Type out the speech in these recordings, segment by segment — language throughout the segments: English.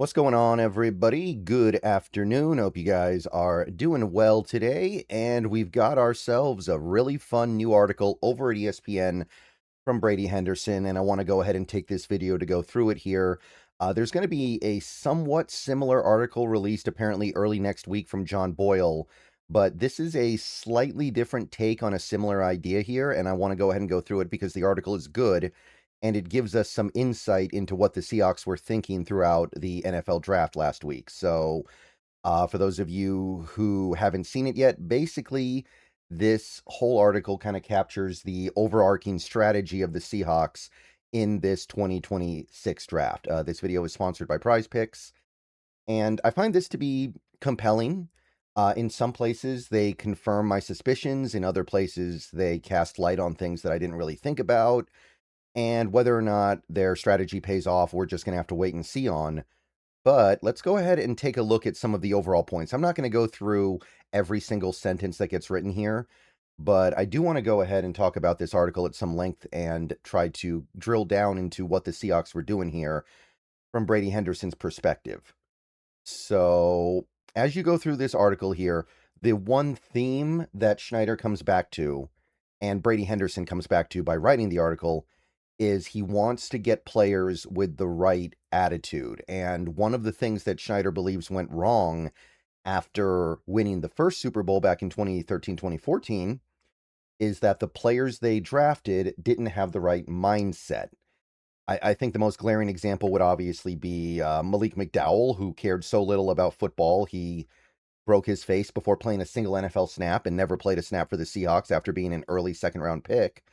What's going on, everybody? Good afternoon. Hope you guys are doing well today. And we've got ourselves a really fun new article over at ESPN from Brady Henderson. And I want to go ahead and take this video to go through it here. There's going to be a somewhat similar article released apparently early next week from John Boyle. But this is a slightly different take on a similar idea here. And I want to go ahead and go through it because the article is good and it gives us some insight into what the Seahawks were thinking throughout the NFL draft last week. So, for those of you who haven't seen it yet, basically, this whole article kind of captures the overarching strategy of the Seahawks in this 2026 draft. This video is sponsored by Prize Picks, and I find this to be compelling. In some places, they confirm my suspicions. In other places, they cast light on things that I didn't really think about. And whether or not their strategy pays off, we're just going to have to wait and see on. But let's go ahead and take a look at some of the overall points. I'm not going to go through every single sentence that gets written here, but I do want to go ahead and talk about this article at some length and try to drill down into what the Seahawks were doing here from Brady Henderson's perspective. So, as you go through this article here, the one theme that Schneider comes back to and Brady Henderson comes back to by writing the article is he wants to get players with the right attitude. And one of the things that Schneider believes went wrong after winning the first Super Bowl back in 2013, 2014 is that the players they drafted didn't have the right mindset. I think the most glaring example would obviously be Malik McDowell, who cared so little about football. He broke his face before playing a single NFL snap and never played a snap for the Seahawks after being an early second-round pick.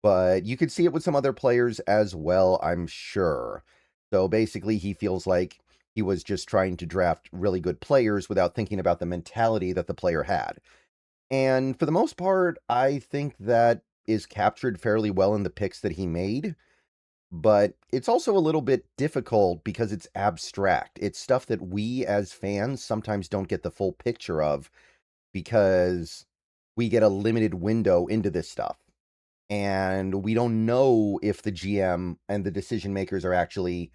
But you could see it with some other players as well, I'm sure. So basically, he feels like he was just trying to draft really good players without thinking about the mentality that the player had. And for the most part, I think that is captured fairly well in the picks that he made. But it's also a little bit difficult because it's abstract. It's stuff that we as fans sometimes don't get the full picture of because we get a limited window into this stuff. And we don't know if the GM and the decision makers are actually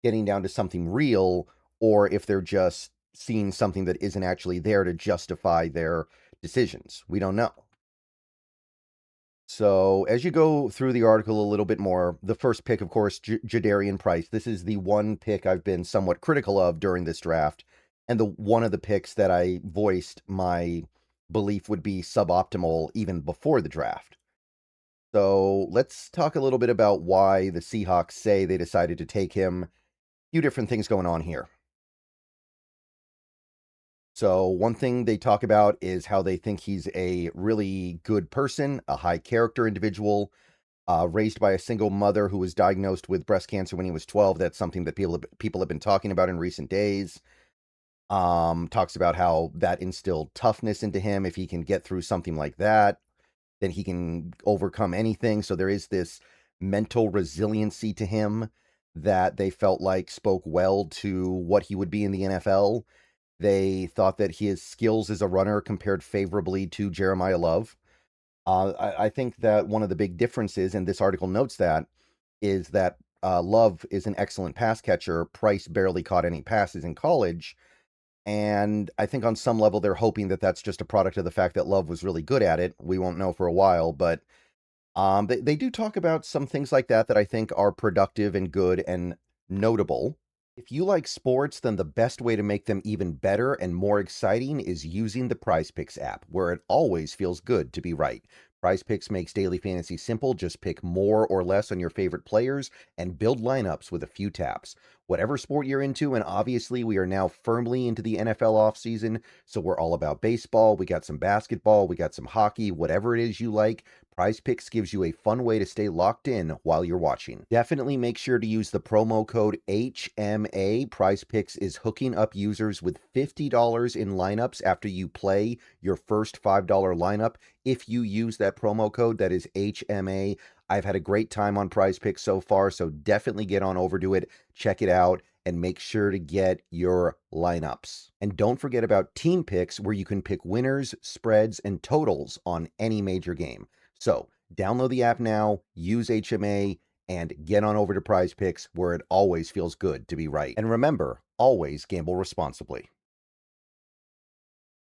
getting down to something real or if they're just seeing something that isn't actually there to justify their decisions. We don't know. So as you go through the article a little bit more, the first pick, of course, Jadarian Price. This is the one pick I've been somewhat critical of during this draft, and the one of the picks that I voiced my belief would be suboptimal even before the draft. So let's talk a little bit about why the Seahawks say they decided to take him. A few different things going on here. So one thing they talk about is how they think he's a really good person, a high character individual, raised by a single mother who was diagnosed with breast cancer when he was 12. That's something that people have been talking about in recent days. Talks about how that instilled toughness into him. If he can get through something like that, then he can overcome anything. So there is this mental resiliency to him that they felt like spoke well to what he would be in the NFL. They thought that his skills as a runner compared favorably to Jeremiah Love. I think that one of the big differences, and this article notes that, is that Love is an excellent pass catcher. Price barely caught any passes in college. And I think on some level, they're hoping that that's just a product of the fact that Love was really good at it. We won't know for a while, but they do talk about some things like that that I think are productive and good and notable. If you like sports, then the best way to make them even better and more exciting is using the Prize Picks app, where it always feels good to be right. Prize Picks makes daily fantasy simple. Just pick more or less on your favorite players and build lineups with a few taps. Whatever sport you're into, and obviously we are now firmly into the NFL offseason, so we're all about baseball. We got some basketball, we got some hockey, whatever it is you like. Prize Picks gives you a fun way to stay locked in while you're watching. Definitely make sure to use the promo code HMA. Prize Picks is hooking up users with $50 in lineups after you play your first $5 lineup. If you use that promo code, that is HMA. I've had a great time on Prize Picks so far, so definitely get on over to it, check it out, and make sure to get your lineups. And don't forget about Team Picks, where you can pick winners, spreads, and totals on any major game. So download the app now, use HMA, and get on over to Prize Picks, where it always feels good to be right. And remember, always gamble responsibly.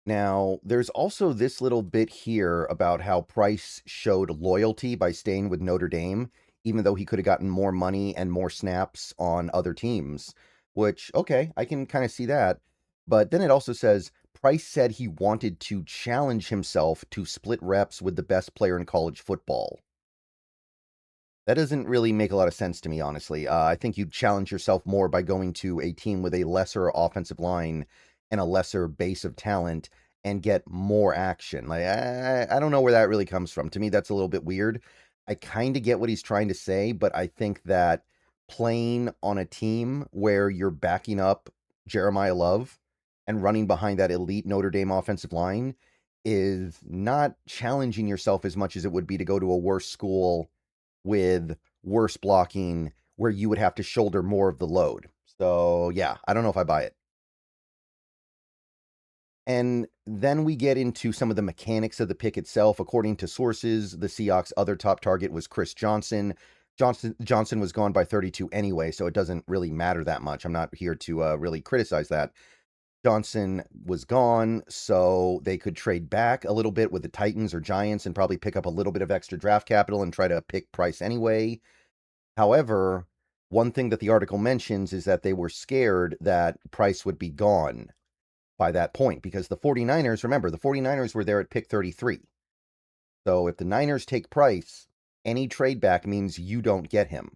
Now, there's also this little bit here about how Price showed loyalty by staying with Notre Dame, even though he could have gotten more money and more snaps on other teams, which, okay, I can kind of see that. But then it also says Price said he wanted to challenge himself to split reps with the best player in college football. That doesn't really make a lot of sense to me, honestly. I think you challenge yourself more by going to a team with a lesser offensive line and a lesser base of talent and get more action. Like, I don't know where that really comes from. To me, that's a little bit weird. I kind of get what he's trying to say, but I think that playing on a team where you're backing up Jeremiah Love and running behind that elite Notre Dame offensive line is not challenging yourself as much as it would be to go to a worse school with worse blocking where you would have to shoulder more of the load. So, yeah, I don't know if I buy it. And then we get into some of the mechanics of the pick itself. According to sources, the Seahawks' other top target was Chris Johnson. Johnson was gone by 32 anyway, so it doesn't really matter that much. I'm not here to really criticize that. Johnson was gone, so they could trade back a little bit with the Titans or Giants and probably pick up a little bit of extra draft capital and try to pick Price anyway. However, one thing that the article mentions is that they were scared that Price would be gone by that point because the 49ers, remember, the 49ers were there at pick 33. So if the Niners take Price, any trade back means you don't get him.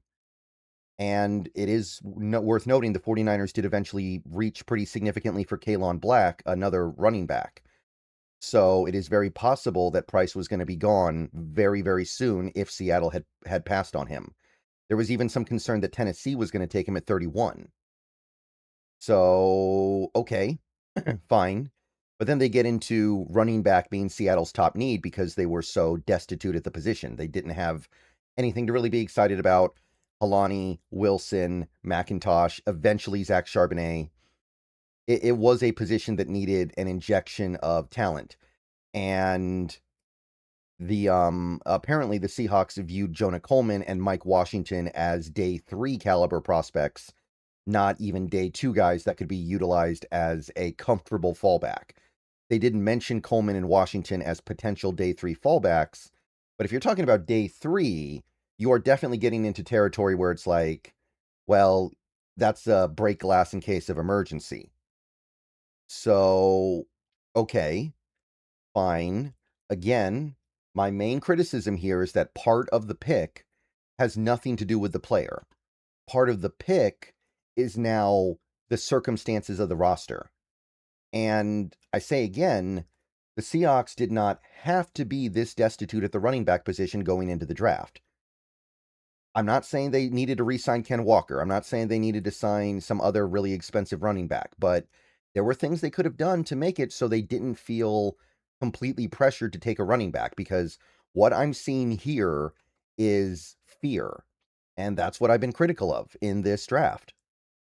And it is worth noting the 49ers did eventually reach pretty significantly for Kalon Black, another running back. So it is very possible that Price was going to be gone very, very soon if Seattle had passed on him. There was even some concern that Tennessee was going to take him at 31. So, okay, fine. But then they get into running back being Seattle's top need because they were so destitute at the position. They didn't have anything to really be excited about. Alani, Wilson, McIntosh, eventually Zach Charbonnet. It was a position that needed an injection of talent. And the apparently the Seahawks viewed Jonah Coleman and Mike Washington as day 3 caliber prospects, not even day 2 guys that could be utilized as a comfortable fallback. They didn't mention Coleman and Washington as potential day 3 fallbacks, but if you're talking about day 3, you are definitely getting into territory where it's like, well, that's a break glass in case of emergency. So, okay, fine. Again, my main criticism here is that part of the pick has nothing to do with the player. Part of the pick is now the circumstances of the roster. And I say again, the Seahawks did not have to be this destitute at the running back position going into the draft. I'm not saying they needed to re-sign Ken Walker. I'm not saying they needed to sign some other really expensive running back, but there were things they could have done to make it so they didn't feel completely pressured to take a running back, because what I'm seeing here is fear. And that's what I've been critical of in this draft.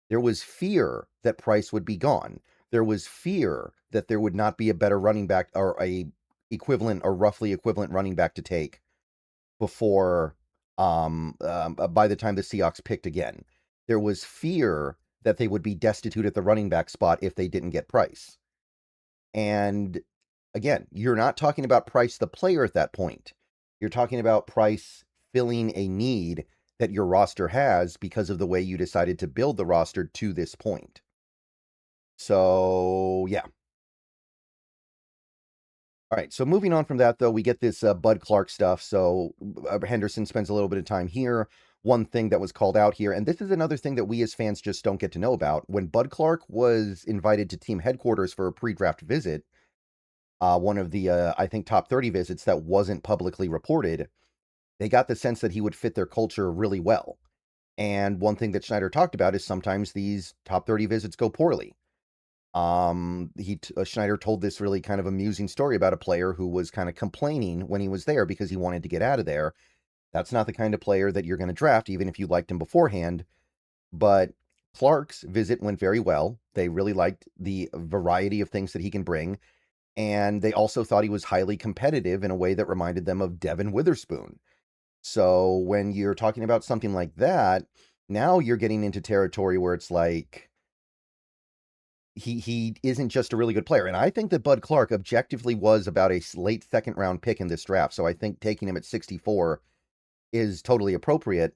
There was fear that Price would be gone. There was fear that there would not be a better running back or a equivalent or roughly equivalent running back to take before by the time the Seahawks picked again. There was fear that they would be destitute at the running back spot if they didn't get Price. And again, you're not talking about Price the player at that point. You're talking about Price filling a need that your roster has because of the way you decided to build the roster to this point. So, yeah. All right, so moving on from that, though, we get this Bud Clark stuff. So Henderson spends a little bit of time here. One thing that was called out here, and this is another thing that we as fans just don't get to know about. When Bud Clark was invited to team headquarters for a pre-draft visit, one of the, I think, top 30 visits that wasn't publicly reported, they got the sense that he would fit their culture really well. And one thing that Schneider talked about is sometimes these top 30 visits go poorly. Schneider told this really kind of amusing story about a player who was kind of complaining when he was there because he wanted to get out of there. That's not the kind of player that you're going to draft, even if you liked him beforehand. But Clark's visit went very well. They really liked the variety of things that he can bring. And they also thought he was highly competitive in a way that reminded them of Devin Witherspoon. So when you're talking about something like that, now you're getting into territory where it's like he isn't just a really good player. And I think that Bud Clark objectively was about a late second round pick in this draft. So I think taking him at 64 is totally appropriate.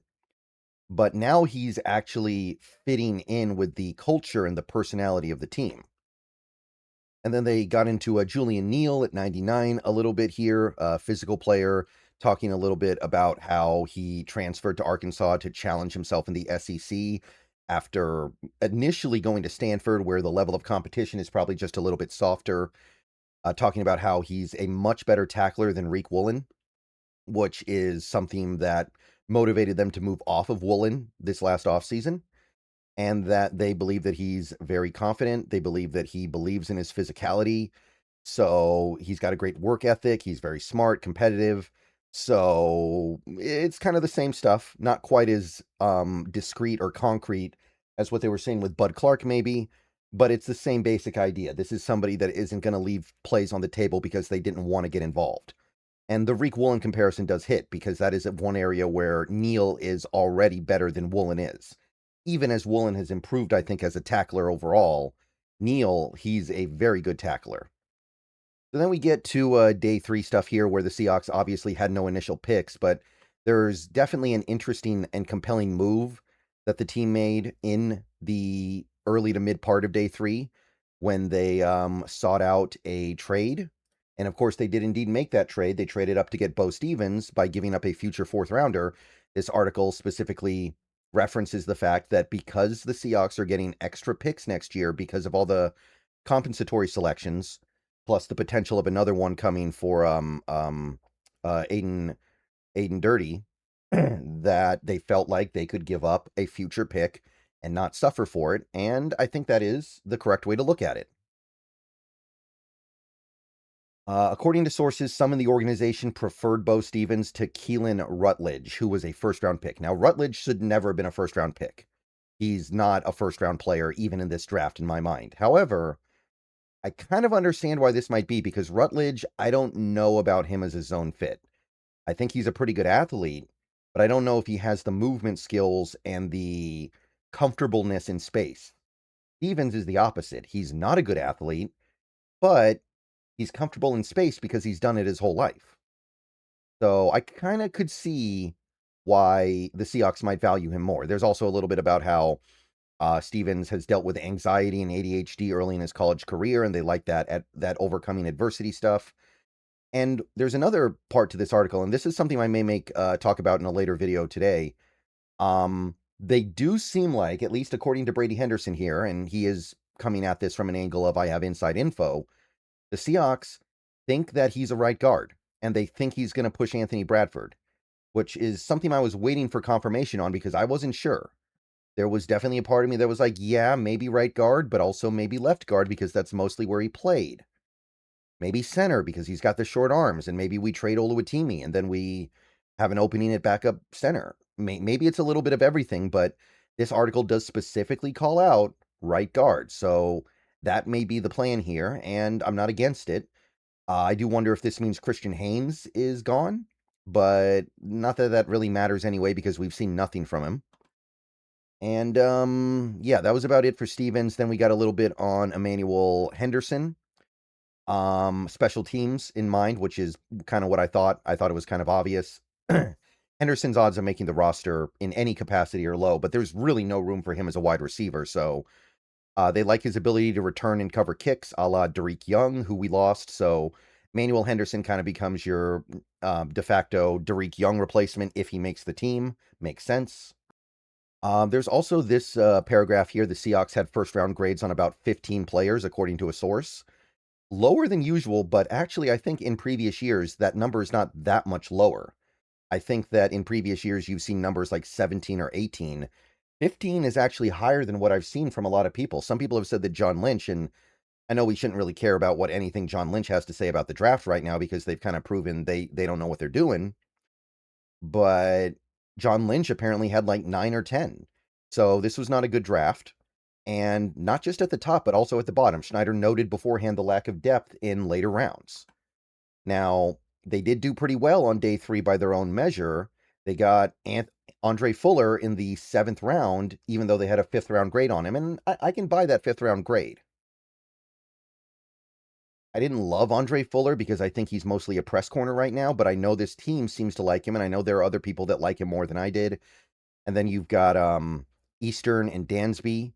But now he's actually fitting in with the culture and the personality of the team. And then they got into a Julian Neal at 99 a little bit here, a physical player, talking a little bit about how he transferred to Arkansas to challenge himself in the SEC after initially going to Stanford, where the level of competition is probably just a little bit softer. Talking about how he's a much better tackler than Reek Woolen, which is something that motivated them to move off of Woolen this last offseason, and that they believe that he's very confident. They believe that he believes in his physicality. So he's got a great work ethic. He's very smart, competitive. So it's kind of the same stuff, not quite as discreet or concrete as what they were saying with Bud Clark, maybe, but it's the same basic idea. This is somebody that isn't going to leave plays on the table because they didn't want to get involved. And the Reek Woolen comparison does hit because that is one area where Neal is already better than Woolen is. Even as Woolen has improved, I think, as a tackler overall, Neal, he's a very good tackler. So then we get to day 3 stuff here where the Seahawks obviously had no initial picks, but there's definitely an interesting and compelling move that the team made in the early to mid part of day 3 when they sought out a trade. And of course, they did indeed make that trade. They traded up to get Bo Stevens by giving up a future 4th rounder. This article specifically references the fact that because the Seahawks are getting extra picks next year because of all the compensatory selections, plus the potential of another one coming for Aiden Dirty, that they felt like they could give up a future pick and not suffer for it. And I think that is the correct way to look at it. According to sources, some in the organization preferred Bo Stevens to Keelan Rutledge, who was a first-round pick. Now, Rutledge should never have been a first-round pick. He's not a first-round player, even in this draft, in my mind. However, I kind of understand why this might be, because Rutledge, I don't know about him as a zone fit. I think he's a pretty good athlete, but I don't know if he has the movement skills and the comfortableness in space. Stevens is the opposite. He's not a good athlete, but he's comfortable in space because he's done it his whole life. So I kind of could see why the Seahawks might value him more. There's also a little bit about how Stevens has dealt with anxiety and ADHD early in his college career, and they like that overcoming adversity stuff. And there's another part to this article, and this is something I may make talk about in a later video today. They do seem like, at least according to Brady Henderson here, and he is coming at this from an angle of I have inside info, the Seahawks think that he's a right guard, and they think he's going to push Anthony Bradford, which is something I was waiting for confirmation on because I wasn't sure. There was definitely a part of me that was like, yeah, maybe right guard, but also maybe left guard because that's mostly where he played. Maybe center because he's got the short arms, and maybe we trade Oluwatimi and then we have an opening at backup center. Maybe it's a little bit of everything, but this article does specifically call out right guard. So that may be the plan here, and I'm not against it. I do wonder if this means Christian Haynes is gone, but not that that really matters anyway because we've seen nothing from him. And yeah, that was about it for Stevens. Then we got a little bit on Emmanuel Henderson. Special teams in mind, which is kind of what I thought. I thought it was kind of obvious. Henderson's odds of making the roster in any capacity are low, but there's really no room for him as a wide receiver. So they like his ability to return and cover kicks, a la Derek Young, who we lost. So Emmanuel Henderson kind of becomes your de facto Derek Young replacement if he makes the team. Makes sense. There's also this paragraph here. The Seahawks had first round grades on about 15 players, according to a source. Lower than usual, but actually, I think in previous years, that number is not that much lower. I think that in previous years, you've seen numbers like 17 or 18. 15 is actually higher than what I've seen from a lot of people. Some people have said that John Lynch, and I know we shouldn't really care about what anything John Lynch has to say about the draft right now because they've kind of proven they don't know what they're doing. But John Lynch apparently had like 9 or 10. So this was not a good draft. And not just at the top, but also at the bottom. Schneider noted beforehand the lack of depth in later rounds. Now, they did do pretty well on day 3 by their own measure. They got Andre Fuller in the 7th round, even though they had a 5th round grade on him. And I can buy that 5th round grade. I didn't love Andre Fuller because I think he's mostly a press corner right now, but I know this team seems to like him, and I know there are other people that like him more than I did. And then you've got Eastern and Dansby,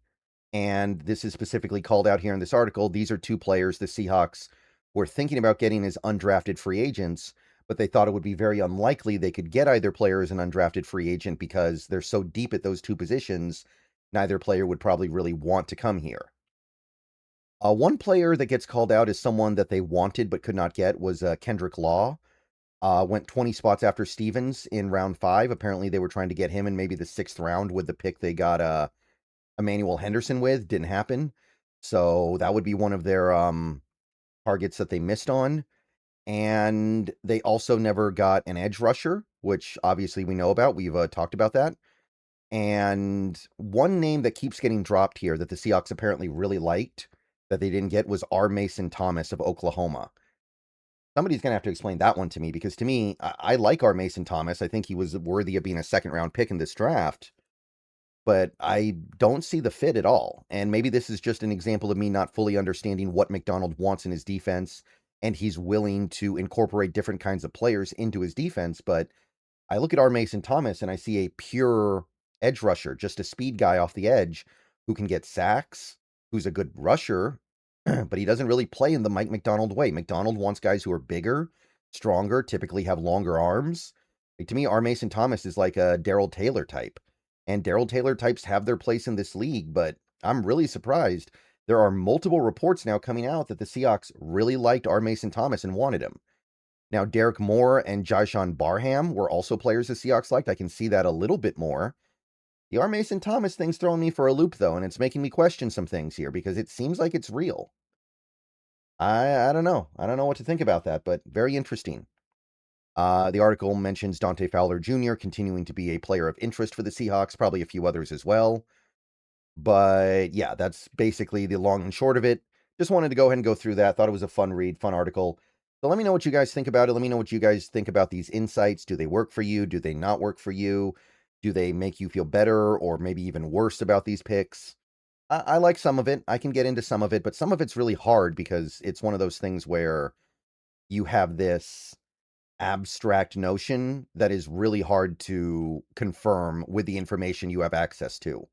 and this is specifically called out here in this article. These are two players the Seahawks were thinking about getting as undrafted free agents, but they thought it would be very unlikely they could get either player as an undrafted free agent because they're so deep at those two positions, neither player would probably really want to come here. One player that gets called out as someone that they wanted but could not get was Kendrick Law. Went 20 spots after Stevens in round 5. Apparently, they were trying to get him in maybe the 6th round with the pick they got Emmanuel Henderson with. Didn't happen. So that would be one of their targets that they missed on. And they also never got an edge rusher, which obviously we know about. We've talked about that. And one name that keeps getting dropped here that the Seahawks apparently really liked that they didn't get was R. Mason Thomas of Oklahoma. Somebody's going to have to explain that one to me because to me, I like R. Mason Thomas. I think he was worthy of being a 2nd round pick in this draft, but I don't see the fit at all. And maybe this is just an example of me not fully understanding what McDonald wants in his defense, and he's willing to incorporate different kinds of players into his defense. But I look at R. Mason Thomas and I see a pure edge rusher, just a speed guy off the edge who can get sacks, who's a good rusher, but he doesn't really play in the Mike McDonald way. McDonald wants guys who are bigger, stronger, typically have longer arms. Like, to me, R. Mason Thomas is like a Darrell Taylor type. And Darrell Taylor types have their place in this league, but I'm really surprised. There are multiple reports now coming out that the Seahawks really liked R. Mason Thomas and wanted him. Now, Derek Moore and Jyshawn Barham were also players the Seahawks liked. I can see that a little bit more. The R. Mason Thomas thing's throwing me for a loop, though, and it's making me question some things here because it seems like it's real. I don't know. I don't know what to think about that, but very interesting. The article mentions Dante Fowler Jr. continuing to be a player of interest for the Seahawks, probably a few others as well. But yeah, that's basically the long and short of it. Just wanted to go ahead and go through that. Thought it was a fun read, fun article. So let me know what you guys think about it. Let me know what you guys think about these insights. Do they work for you? Do they not work for you? Do they make you feel better or maybe even worse about these picks? I like some of it. I can get into some of it, but some of it's really hard because it's one of those things where you have this abstract notion that is really hard to confirm with the information you have access to.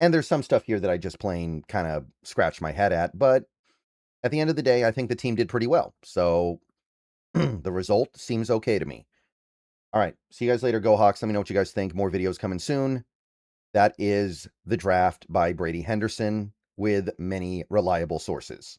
And there's some stuff here that I just plain kind of scratch my head at, but at the end of the day, I think the team did pretty well. So the result seems okay to me. All right. See you guys later. Go Hawks. Let me know what you guys think. More videos coming soon. That is The Draft by Brady Henderson with many reliable sources.